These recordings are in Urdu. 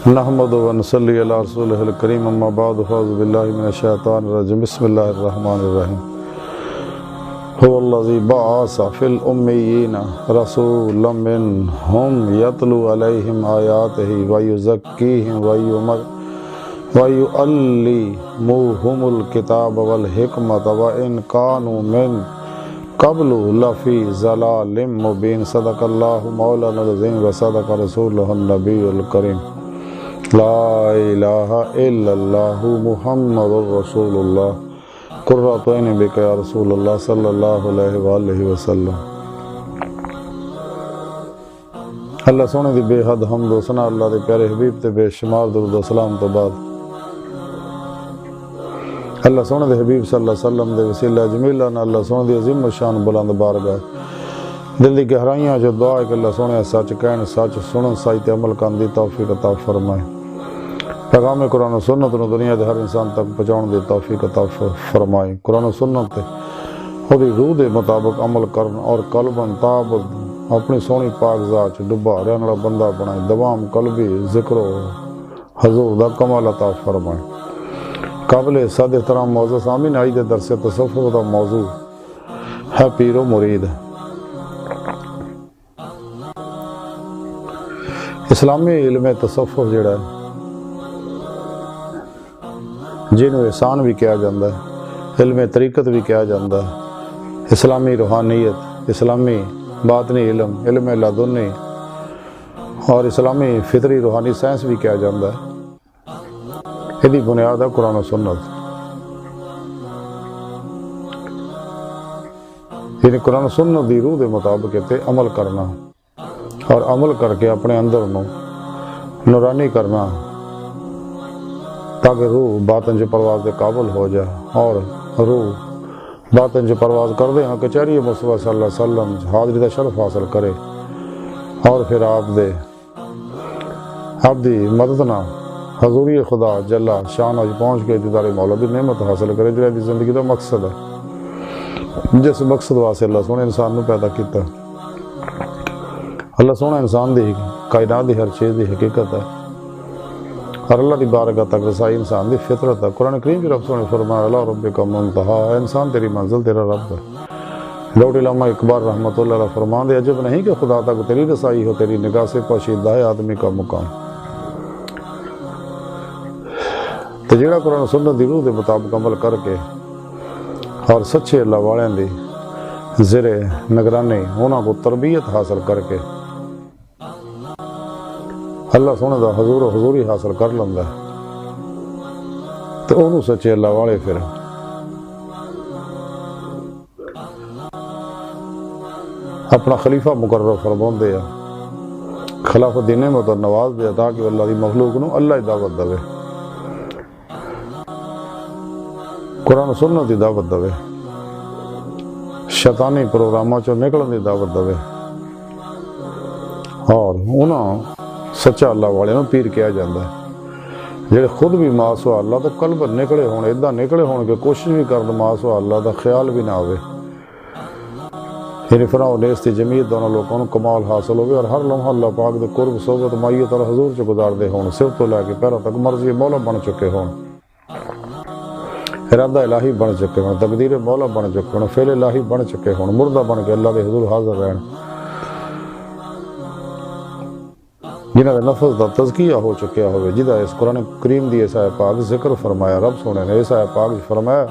نحمد و نصلی علی رسولہ الکریم اما بعد فاعوذ باللہ من الشیطان الرجیم بسم اللہ الرحمن الرحیم هو الذی بعث فی الامیین رسولا منہم یتلو علیہم آیاتہ ویزکیہم ویعلمہم الکتاب والحکمت وان کانوا من قبل لفی ضلال مبین صدق اللہ مولانا العظیم وصدق رسولہ النبی الکریم لا الہ الا اللہ محمد رسول اللہ قرۃ عین بک یا رسول اللہ صلی اللہ علیہ وآلہ وسلم۔ اللہ سونے دی بے حد حمد و ثنا اللہ دے پیارے حبیب تے بے شمار درود و سلام تو بعد اللہ سونے دے حبیب صلی اللہ علیہ وسلم دے وسیلہ جمیلہ نہ اللہ سونے دی عظیم و شان بلند بارگاہ دل دی گہرائیاں جو دعا ہے کہ اللہ سونے سچ کہن سچ سنن سچ تے عمل کرن دی توفیق عطا فرمائے، پیغام قرآن و سنت نو دنیا دے ہر انسان تک پہنچاؤن دی توفیق عطا فرمائے، قرآن و سنت تے خودی روح دے مطابق عمل کرن اور قلباً تابد اپنی سونی پاک ذات چ ڈبا رہن والا بندہ بنائے، دوام قلبی ذکر و حضور دا کمال عطا فرمائے۔ قابل صد احترام موضوع سامعین، آج دے درس تصوف دا موضوع ہے پیر و مرید۔ اسلامی علم تصوف جڑا ہے جنہوں احسان بھی کیا جاندہ ہے، علم طریقت بھی کیا جاندہ ہے، اسلامی روحانیت، اسلامی باطنی علم، علم لدنی اور اسلامی فطری روحانی سائنس بھی کیا جاندہ ہے۔ یہ بنیاد ہے قرآن و سنت، یعنی قرآن و سنت دی روح دے مطابق عمل کرنا اور عمل کر کے اپنے اندر نورانی کرنا تاکہ روح باطن جو پرواز دے قابل ہو جائے، اور روح باطن جو پرواز کر دے ہاں کچہری مصطفیٰ صلی اللہ علیہ وسلم حاضری دا شرف حاصل کرے، اور پھر آپ دی مدد نہ حضوری خدا جلا شان اج پہنچ کے دیدار مولا دی نعمت حاصل کرے، جو دی زندگی دا مقصد ہے، جس مقصد واسطے اللہ سونے انسان نو پیدا کیتا۔ اللہ سونا انسان دی کائنات دی ہر چیز دی حقیقت ہے، اور اللہ دی بارگاہ تک رسائی انسان دی فطرت ہے۔ قرآن کریم کی رب سونے فرمایا اللہ ربک منتہا، انسان تیری منزل تیرا رب ہے۔ ڈاکٹر علامہ اقبال رحمۃ اللہ علیہ فرمان دے عجب نہیں کہ خدا تک تیری رسائی ہو، تیری نگاہ سے پوشیدہ ہے آدمی کا مقام۔ تو جیڑا قرآن سنت دی روح دے مطابق عمل کر کے اور سچے اللہ والے دی زیر نگرانی انہاں کو تربیت حاصل کر کے اللہ سونے دا حضور و حضوری حاصل کر لندا ہے، تو انہوں سچے اللہ والے پھر اپنا خلیفہ مقرر فرمون دے خلافت دی نعمت اور نواز دے تاکہ اللہ دی مخلوق نو اللہ ہی دعوت دے، قرآن و سنت دی دعوت دے، شیطانی پروگراموں چوں نکلن دی دعوت دے، اور انہاں سچا اللہ والے نو پیر کیا جاندہ ہے جڑے خود بھی ماسوا اللہ دا قلب نکلے ہون، ادھا نکلے ہون کہ کوشش بھی کرن ماسوا اللہ دا خیال بھی نہ آوے، یعنی فنا و نیستی جمعیت دونوں لوگوں کو کمال حاصل ہوگی، اور ہر لمحہ اللہ پاک دے قرب صحبت مائیت اور حضور چ گزار دے ہون، سر تو لے کے پیروں تک مرضی مولا بن چکے ہون، ارادہ الہی بن چکے ہون، تقدیر مولا بن چکے ہون، فعل الہی بن چکے ہون، مردہ بن کے اللہ دے حضور حاضر رہن، جنہاں دے نفس دا تزکیہ ہو چکیا ہوئے، جدہ اس قرآن کریم دی اس آیت پاک ذکر فرمایا، رب سونے نے اس آیت پاک فرمایا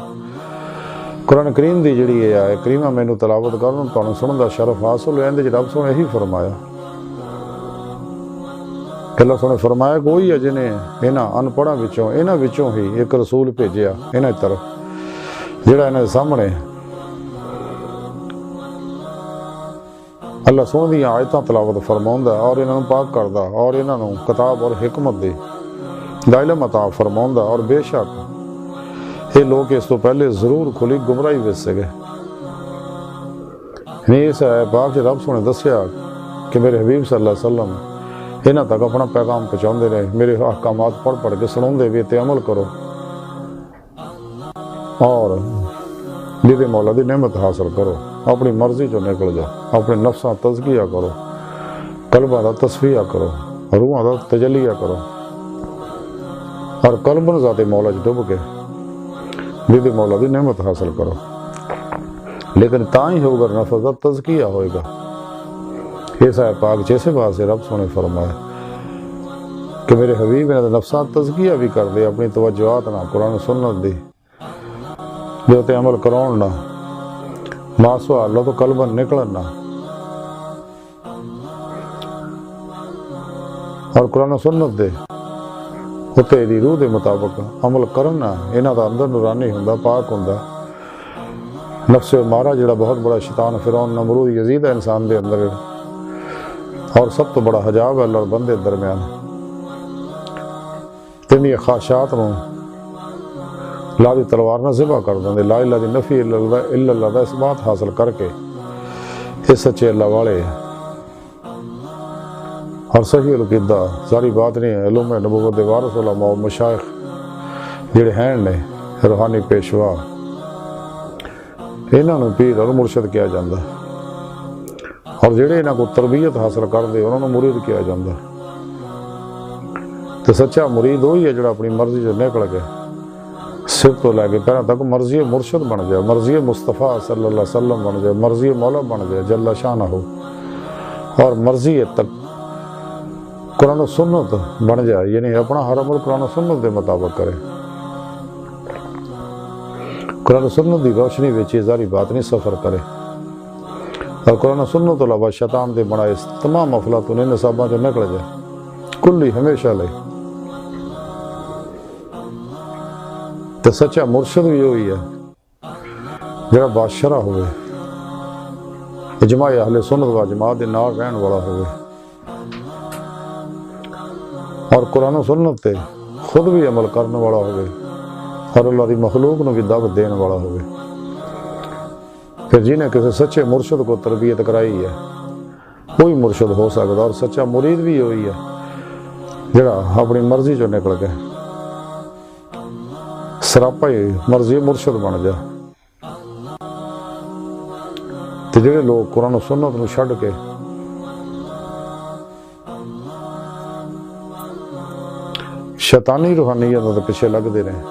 قرآن کریم دی جڑی ہے آیت کریمہ میں نو تلاوت کرن تو سنن دا شرف حاصل ہوئے، اندے رب سونے ہی فرمایا کہ اللہ سونے فرمایا کوئی ہے جنہیں انہاں ان پڑھاں وچوں ہی ایک رسول بھیجیا انہاں طرف جڑا انہاں دے سامنے اللہ سونے دی آیتاں تلاوت فرماوندا اور انہاں پاک کردا اور انہاں نوں کتاب اور حکمت دی دا علم عطا فرماوندا، اور بے شک یہ لوگ اس تو پہلے ضرور کھلی گمراہی وچ سگے۔ نہیں اس پاک رب سونے دسیا کہ میرے حبیب صلی اللہ علیہ وسلم انہاں تک اپنا پیغام پہنچاندے رہے، میرے احکامات پڑھ کے سناندے وی تے عمل کرو، اور دیدے مولا دی نعمت حاصل کرو، اپنی مرضی جو نکل جا، اپنے نفساں تزکیہ کرو، قلبہ دا تصفیہ کرو، روحاں دا تجلیہ کرو، اور قلبن ذات مولا ڈب کے دیدی مولا دی نعمت حاصل کرو. لیکن تاں ہی ہوگا نفس دا تزکیہ ہوئے گا. یہ سایہ پاک جیسے بات سے رب سونے فرمایا کہ میرے حبیب نے نفسات تزکیہ بھی کر دے اپنی توجہات نہ قرآن سنت دی جو تے عمل کرون نہ ماسوا اللہ تو قلبن نکلن نہ اور قرآن سنت دے اتنے دی روح دے مطابق عمل کرنا انہاں دا اندر نورانی ہوندا پاک ہوندا. نفس مارا جڑا بہت بڑا شیطان فرعون نمرود یزید ہے انسان دے اندر اور سب تو بڑا حجاب ہے اللہ اور بندے درمیان. تینی خواہشات نو لا دی تلوار نہ ذبح کر دیں لا الہ دی نفی الا اللہ دا اس بات حاصل کر کے اس سچے اللہ والے اور صحیح القیدہ ساری بات نہیں ہے. علوم نبوت دے وارث علماء و مشائخ جڑے ہیں نے روحانی پیشوا انہاں نوں پیر اور مرشد کیا جاندہ اور جڑے انہاں کو تربیت حاصل کر دے انہاں نوں مرید کیا جاندہ. تو سچا مرید وہی ہے جڑا اپنی مرضی جو نکل کے سر تو لے کے پیروں تک مرضی مرشد بن جائے مرضی مصطفیٰ صلی اللہ علیہ وسلم بن جائے مرضی مولا بن جائے جل شانہ ہو اور مرضی تک قرآن و سنت بن جائے یعنی اپنا ہر عمل قرآن و سنت دے مطابق کرے. قرآن و سنت دی روشنی وچ یہ ساری بات نہیں سفر کرے اور قرآن و سنت علاوہ شیطان دے بنائے تمام افلاطون نصاباں جو نکل جائے کلی ہمیشہ لے. تو سچا مرشد بھی ہوئی ہے جڑا بادشاہ ہوئے اجماع اہل سنت و جماعت دے نال رہن والا ہوئے اور قرآن و سنت تے خود بھی عمل کرنے والا ہوئے اور اللہ دی مخلوق نو بھی دعوت دین والا ہوئے. پھر جنہیں کسی سچے مرشد کو تربیت کرائی ہے وہی مرشد ہو سکتا اور سچا مرید بھی ہوئی ہے جڑا اپنی مرضی جو نکل گئے سراپا ہی مرضی مرشد بن جا. تو جڑے لوگ قرآن و سنت نو چھڈ کے شیطانی روحانیت دے پیچھے لگتے رہے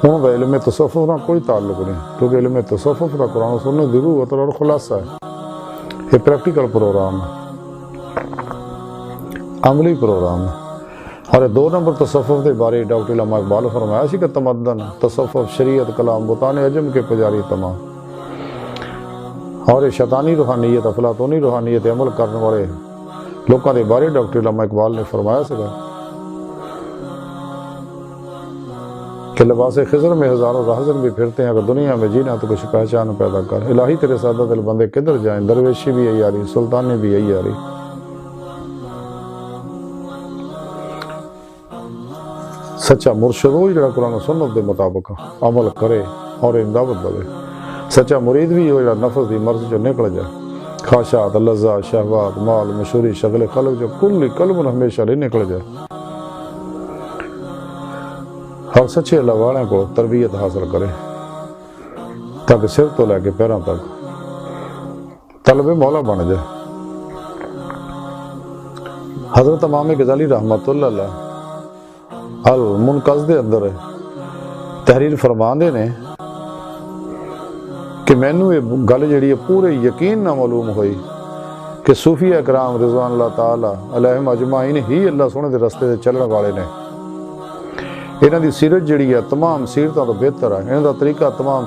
انہوں کا علم تصوف نہ کوئی تعلق نہیں کیونکہ علم تصوف کا قرآن و سنت دی روح اور خلاصہ ہے. یہ پریکٹیکل پروگرام ہے عملی پروگرام ہے. اور 2 نمبر تصوف دے بارے ڈاکٹر علامہ اقبال فرمایا سی کہ تمدن تصوف شریعت کلام بتان عجم کے پجاری تمام اور یہ شیطانی روحانیت افلاطونی روحانیت عمل کرنے والے لوگوں کے بارے ڈاکٹر علامہ اقبال نے فرمایا سکا کہ لباس خضر میں ہزاروں راہزن بھی پھرتے ہیں اگر دنیا میں جینا تو کچھ پہچان پیدا کر. الہی تیرے سادہ دل بندے کدھر جائیں درویشی بھی یہی آ رہی سلطانی بھی یہی آ رہی. سچا مرشد وہی جڑا قرآن و سنت دے مطابق عمل کرے اور دعوت دے. سچا مرید بھی ہو جڑا نفس دی مرضی جو نکل جائے خواہشات لذات شہوات مال مشہوری شغل خلق جو کل قلب ہمیشہ لے نکل جائے اور سچے اللہ والے کو تربیت حاصل کرے تاکہ سر تو لے کے پیروں تک طلب مولا بن جائے. حضرت امام غزالی رحمت اللہ علیہ المنقذ دے اندر تحریر فرماندے نے کہ مینوں یہ گل جڑی ہے پورے یقین نہ معلوم ہوئی کہ صوفیہ کرام رضوان اللہ تعالی علیہم اجمعین ہی اللہ سونے دے رستے دے چلن والے نے. انہاں دی سیرت جڑی ہے تمام سیرتاں تو بہتر ہے انہاں دا طریقہ تمام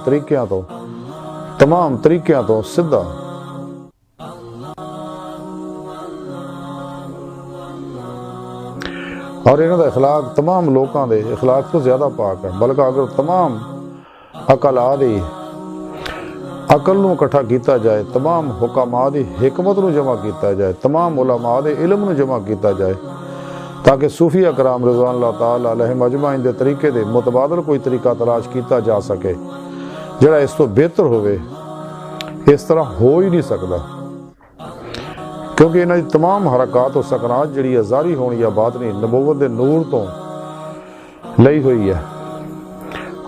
طریقیاں تو سدھا اور انہاں دا اخلاق تمام لوکاں دے اخلاق تو زیادہ پاک ہے. بلکہ اگر تمام عقل آدی عقل نو اکٹھا کیتا جائے تمام حکماء دی حکمت نو جمع کیتا جائے تمام علماء دے علم نو جمع کیتا جائے تاکہ صوفیہ کرام رضوان اللہ تعالی علیہم اجمعین دے طریقے دے متبادل کوئی طریقہ تلاش کیتا جا سکے جڑا اس تو بہتر ہوئے اس طرح ہو ہی نہیں سکتا کیونکہ انہاں دی تمام حرکات و سکنات جڑی ہے ظاہری ہونی یا باطنی نبوت دے نور تو لئی ہوئی ہے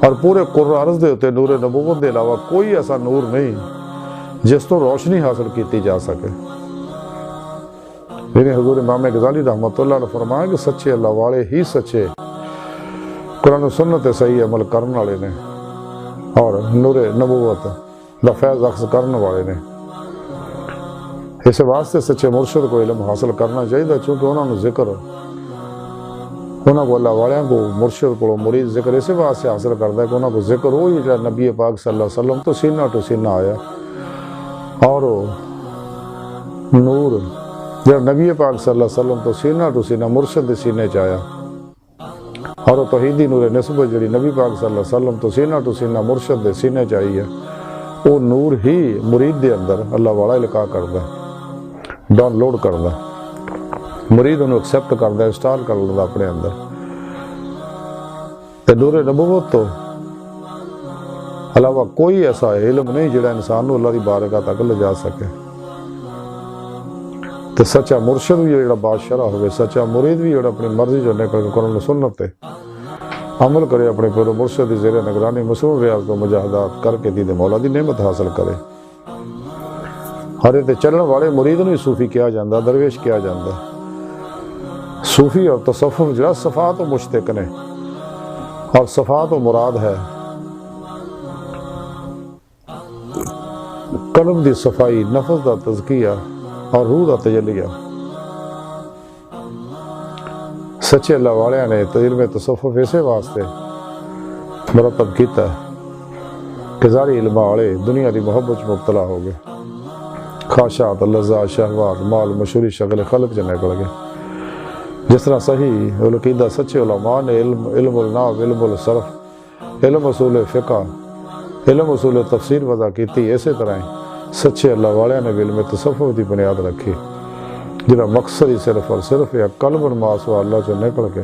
اور پورے قرآن عرض دے ہوتے نور نبوت دے علاوہ کوئی ایسا نور نہیں جس تو روشنی حاصل کیتی جا سکے. یعنی حضور امام غزالی رحمۃ اللہ علیہ فرمایا کہ سچے اللہ والے ہی سچے قرآن و سنت صحیح عمل کرنے والے نے اور نور نبوت دا فیض اخذ کرنے والے نے. اس واسطے سچے مرشد کو علم حاصل کرنا چاہیے چونکہ انہوں نے ذکر انہوں کو اللہ والوں کو مرشد کو مرید ذکر اسی واسطے حاصل کرتا ہے کہ انہوں کو ذکر وہی جو نبی پاک صلی اللہ علیہ وسلم تو سینہ ٹو سینہ آیا اور نور جو نبی پاک صلی اللہ علیہ وسلم تو سینہ ٹو سینہ مرشد دے سینے چایا اور توحیدی نور نسبت جڑی نبی پاک صلی اللہ علیہ وسلم تو سینہ ٹو سینہ مرشد دے سینے چاہیے وہ نور ہی مرید دے اندر اللہ والا لکھا کرتا ہے ڈاؤن لوڈ کرتا ہے مرید انہوں ایکسیپٹ کرتا ہے انسٹال کر لیتا اپنے اندر. تے نور نبوت تو علاوہ کوئی ایسا علم نہیں جڑا انسان کو اللہ دی بارگاہ تک لے جا سکے. تے سچا مرشد بھی جڑا بادشاہ ہوئے سچا مرید بھی جڑا اپنی مرضی جو نکل کے قرآن و سنت تے عمل کرے اپنے پیر مرشد دی زیر نگرانی مصروف ریاضت و مجاہدات کر کے دید مولا دی نعمت حاصل کرے. ہر تے چلن والے مرید نو صوفی کیا جاندہ درویش کیا جاندہ. صوفی اور تصوف جڑا صفات و مشتق نے اور صفات و مراد ہے قلب دی صفائی نفس دا تزکیہ اور روح دا تجلیہ. سچے اللہ والے نے علم تصوف ایسے واسطے مرتب کیتا ہے کہ ظاہری علم والے دنیا دی محبت مبتلا ہو گئے خواہشات لذات شہوات مال مشہوری شغل خلق جو نکل گئے. جس طرح صحیح العقیدہ سچے علماء نے علم النحو علم الصرف علم اصول فقہ علم اصول تفسیر وضع کیتی اسی طرح سچے اللہ والے نے علم تصوف دی بنیاد رکھی جنہا مقصد ہی صرف اور صرف یا قلب ماسوا اللہ سے نکل کے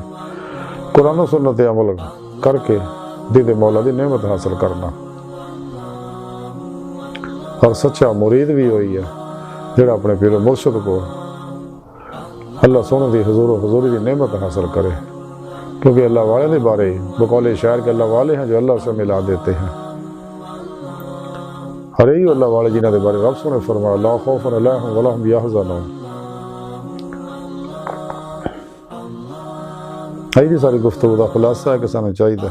قرآن و سنت عمل کر کے دید مولا دی نعمت حاصل کرنا. اور سچا مرید بھی ہوئی ہے جڑا اپنے پیر مرشد کو اللہ سونے دی حضور و حضوری دی نعمت حاصل کرے کیونکہ اللہ والے دے بارے بقول شاعر کے اللہ والے ہیں جو اللہ سے ملا دیتے ہیں. ہر یہی اللہ والے جنہ دے بارے رب سونے فرمایا لا خوف علیہم ولا هم یحزنون. ایدی ساری گفتگو دا خلاصہ ہے کہ سانے چاہیے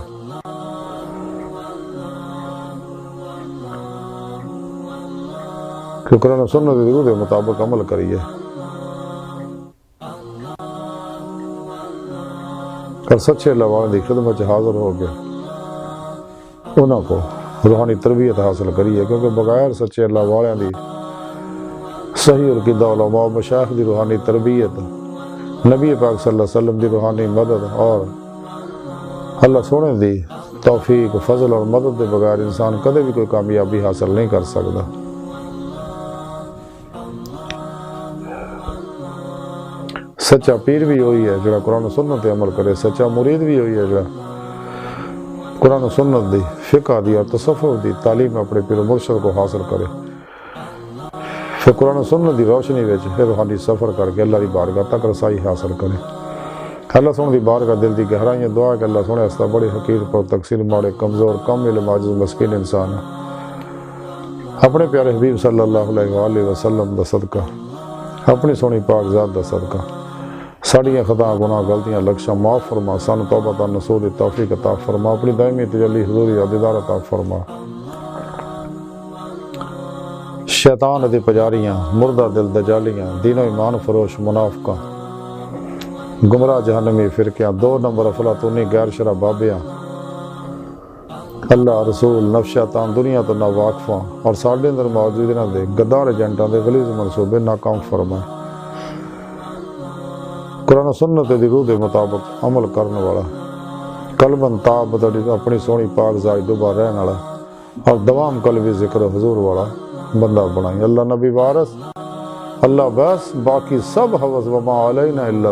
کہ قرآن و سنت دی روح دے مطابق عمل کریے اور سچے اللہ والے دی خدمت حاضر ہو گئے انہوں کو روحانی تربیت حاصل کریے کیونکہ بغیر سچے اللہ والے دی صحیح العقیدہ علماء و مشایخ دی روحانی تربیت نبی پاک صلی اللہ علیہ وسلم دی روحانی مدد اور اللہ سونے دی توفیق فضل اور مدد دے بغیر انسان کدے بھی کوئی کامیابی حاصل نہیں کر سکتا. سچا پیر بھی ہوئی ہے جڑا قرآن و سنت عمل کرے سچا مرید بھی ہوئی ہے جڑا قرآن و سنت دی فقہ دی اور تصوف دی تعلیم اپنے پیر مرشد کو حاصل کرے پھر قرآن و سنت دی روشنی وچ روحانی سفر کر کے اللہ دی بارگاہ تک رسائی حاصل کرے. اللہ سونے دی بارگاہ دل دی گہرائیاں دعا کہ اللہ سونے اس بڑے حقیر پر تقصیر ماڑے کمزور کم علم عاجز مسکین انسان اپنے پیارے حبیب صلی اللہ علیہ وآلہ وسلم دا صدقہ اپنی سونی پاک ذات دا صدقہ ساڑیاں خطا گناہ غلطیاں لکشاں معاف فرما سانو توبہ نصوح توفیق عطا فرما اپنی دائمی تجلی حضوری عدیدار عطا فرما. شیطان دی پجاریاں مردہ دل دجالیاں دین و ایمان فروش منافقہ گمراہ جہنمی فرقیاں 2 نمبر افلاطونی غیر شرع بابیاں اللہ رسول نفس شیطان دنیا تو نہ واقفاں اور ساڑھے اندر موجود نہ دے گدار ایجنٹاں دے غلیظ منصوبے ناکام فرمائے. قرآن و سنت دی روح دے مطابق عمل کرنے والا قلباً تاب اپنی سونی پاک ذات ڈوبا رہنے والا اور دوام قلبی ذکر حضور والا بندہ بنائی. اللہ نبی وارث اللہ بس باقی سب حوث وما علینا الا